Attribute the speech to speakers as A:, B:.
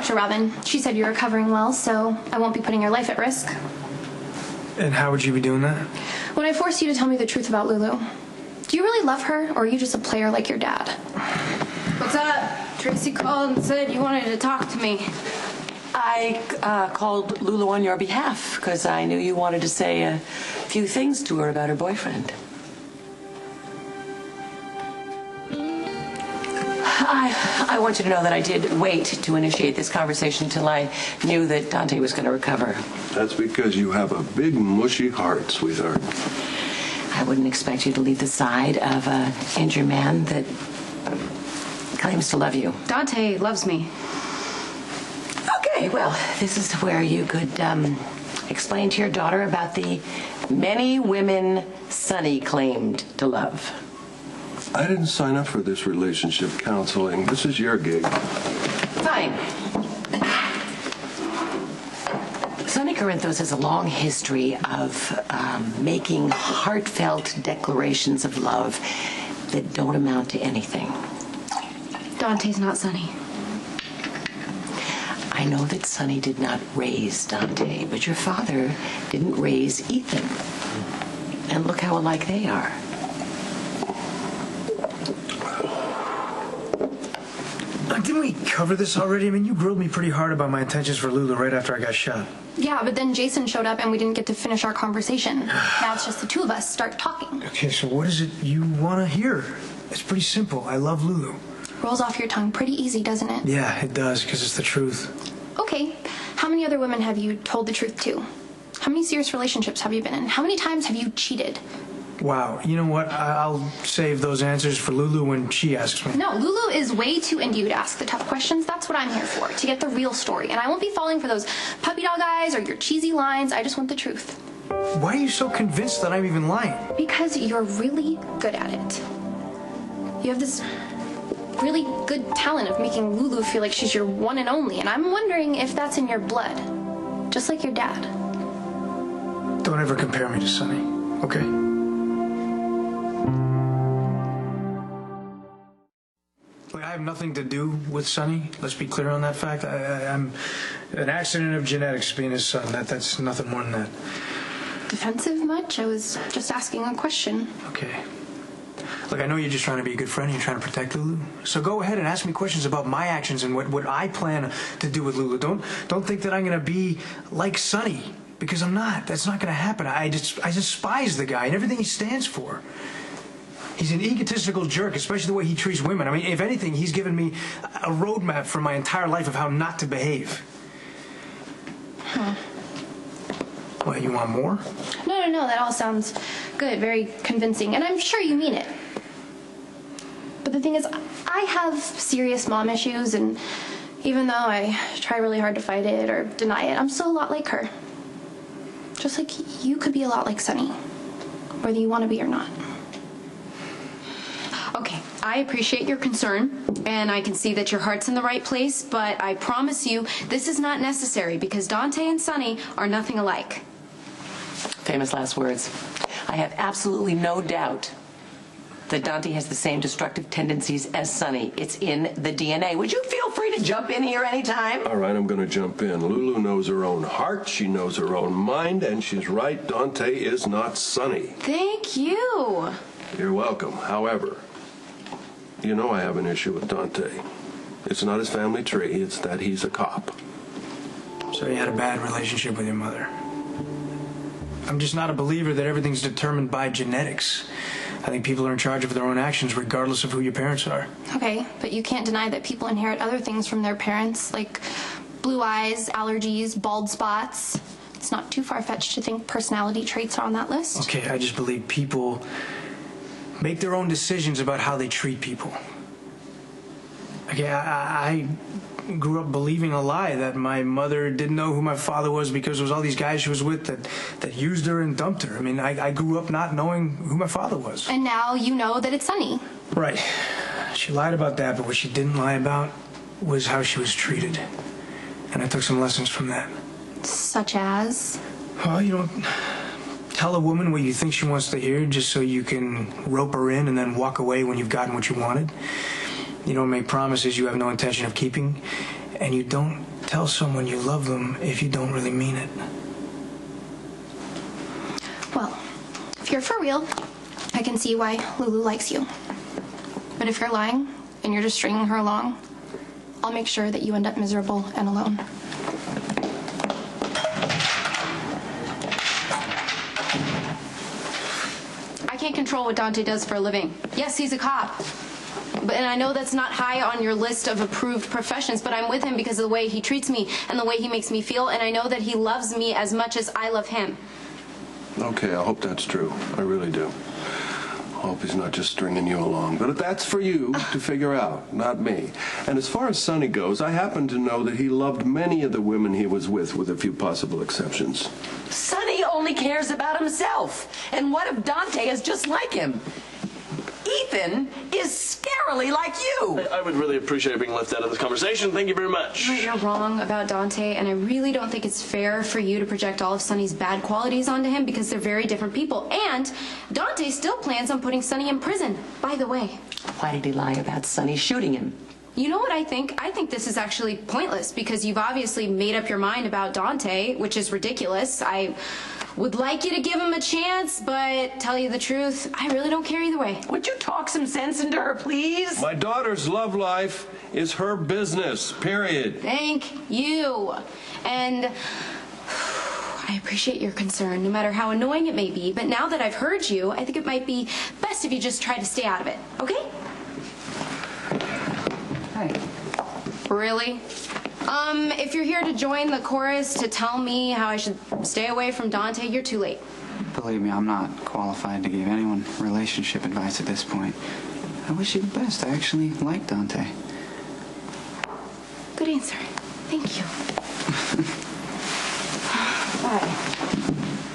A: to Robin. She said you're recovering well, so I won't be putting your life at risk.
B: And how would you be doing that?
A: When I forced you to tell me the truth about Lulu. Do you really love her, or are you just a player like your dad?
C: What's up? Tracy called and said you wanted to talk to me.
D: I called Lulu on your behalf because I knew you wanted to say a few things to her about her boyfriend. I want you to know that I did wait to initiate this conversation until I knew that Dante was going to recover.
E: That's because you have a big, mushy heart, sweetheart.
D: I wouldn't expect you to leave the side of an injured man that claims to love you.
C: Dante loves me.
D: Okay, well, this is where you could explain to your daughter about the many women Sonny claimed to love.
E: I didn't sign up for this relationship counseling. This is your gig.
D: Fine. Sonny Corinthos has a long history of making heartfelt declarations of love that don't amount to anything.
C: Dante's not Sonny.
D: I know that Sonny did not raise Dante, but your father didn't raise Ethan. And look how alike they are.
B: Didn't we cover this already? I mean, you grilled me pretty hard about my intentions for Lulu right after I got shot.
A: Yeah, but then Jason showed up and we didn't get to finish our conversation. Now it's just the two of us start talking.
B: Okay, so what is it you want to hear? It's pretty simple. I love Lulu.
A: Rolls off your tongue pretty easy, doesn't it?
B: Yeah, it does, because it's the truth.
A: Okay, how many other women have you told the truth to? How many serious relationships have you been in? How many times have you cheated?
B: Wow, you know what? I'll save those answers for Lulu when she asks me.
A: No, Lulu is way too into you to ask the tough questions. That's what I'm here for, to get the real story. And I won't be falling for those puppy dog eyes or your cheesy lines. I just want the truth.
B: Why are you so convinced that I'm even lying?
A: Because you're really good at it. You have this really good talent of making Lulu feel like she's your one and only, and I'm wondering if that's in your blood, just like your dad.
B: Don't ever compare me to Sonny, okay? Look, I have nothing to do with Sonny. Let's be clear on that fact. I'm an accident of genetics being his son. That's nothing more than that.
A: Defensive much? I was just asking a question.
B: Okay. Look, I know you're just trying to be a good friend and you're trying to protect Lulu. So go ahead and ask me questions about my actions and what I plan to do with Lulu. Don't think that I'm going to be like Sonny, because I'm not. That's not going to happen. I despise the guy and everything he stands for. He's an egotistical jerk, especially the way he treats women. I mean, if anything, he's given me a roadmap for my entire life of how not to behave.
A: Huh.
B: What, you want more?
A: No, that all sounds good, very convincing, and I'm sure you mean it. But the thing is, I have serious mom issues, and even though I try really hard to fight it or deny it, I'm still a lot like her. Just like you could be a lot like Sonny, whether you want to be or not.
C: Okay, I appreciate your concern, and I can see that your heart's in the right place, but I promise you this is not necessary because Dante and Sonny are nothing alike.
D: Famous last words. I have absolutely no doubt that Dante has the same destructive tendencies as Sonny. It's in the DNA. Would you feel free to jump in here anytime?
E: All right, I'm going to jump in. Lulu knows her own heart, she knows her own mind, and she's right. Dante is not Sonny.
C: Thank you.
E: You're welcome. However, you know I have an issue with Dante. It's not his family tree, it's that he's a cop.
B: So you had a bad relationship with your mother. I'm just not a believer that everything's determined by genetics. I think people are in charge of their own actions regardless of who your parents are.
A: Okay, but you can't deny that people inherit other things from their parents, like blue eyes, allergies, bald spots. It's not too far-fetched to think personality traits are on that list.
B: Okay, I just believe people make their own decisions about how they treat people. Okay, I grew up believing a lie that my mother didn't know who my father was because it was all these guys she was with that used her and dumped her. I mean, I grew up not knowing who my father was.
A: And now you know that it's Sonny.
B: Right. She lied about that, but what she didn't lie about was how she was treated. And I took some lessons from that.
A: Such as?
B: Well, you don't tell a woman what you think she wants to hear just so you can rope her in and then walk away when you've gotten what you wanted. You don't make promises you have no intention of keeping, and you don't tell someone you love them if you don't really mean it?
A: Well, if you're for real, I can see why Lulu likes you. But if you're lying and you're just stringing her along, I'll make sure that you end up miserable and alone.
C: I can't control what Dante does for a living. Yes, he's a cop. And I know that's not high on your list of approved professions, but I'm with him because of the way he treats me and the way he makes me feel, and I know that he loves me as much as I love him.
E: Okay, I hope that's true. I really do. I hope he's not just stringing you along. But that's for you to figure out, not me. And as far as Sonny goes, I happen to know that he loved many of the women he was with a few possible exceptions.
D: Sonny only cares about himself. And what if Dante is just like him? Ethan is scarily like you.
F: I would really appreciate being left out of this conversation. Thank you very much.
C: You're wrong about Dante, and I really don't think it's fair for you to project all of Sonny's bad qualities onto him because they're very different people. And Dante still plans on putting Sonny in prison, by the way.
D: Why did he lie about Sonny shooting him?
C: You know what I think? I think this is actually pointless because you've obviously made up your mind about Dante, which is ridiculous. I would like you to give him a chance, but tell you the truth, I really don't care either way.
D: Would you talk some sense into her, please?
E: My daughter's love life is her business, period.
C: Thank you. And I appreciate your concern, no matter how annoying it may be, but now that I've heard you, I think it might be best if you just try to stay out of it, okay?
G: Hi.
C: Really? If you're here to join the chorus to tell me how I should stay away from Dante, you're too late.
G: Believe me, I'm not qualified to give anyone relationship advice at this point. I wish you the best. I actually like Dante.
C: Good answer. Thank you. Bye.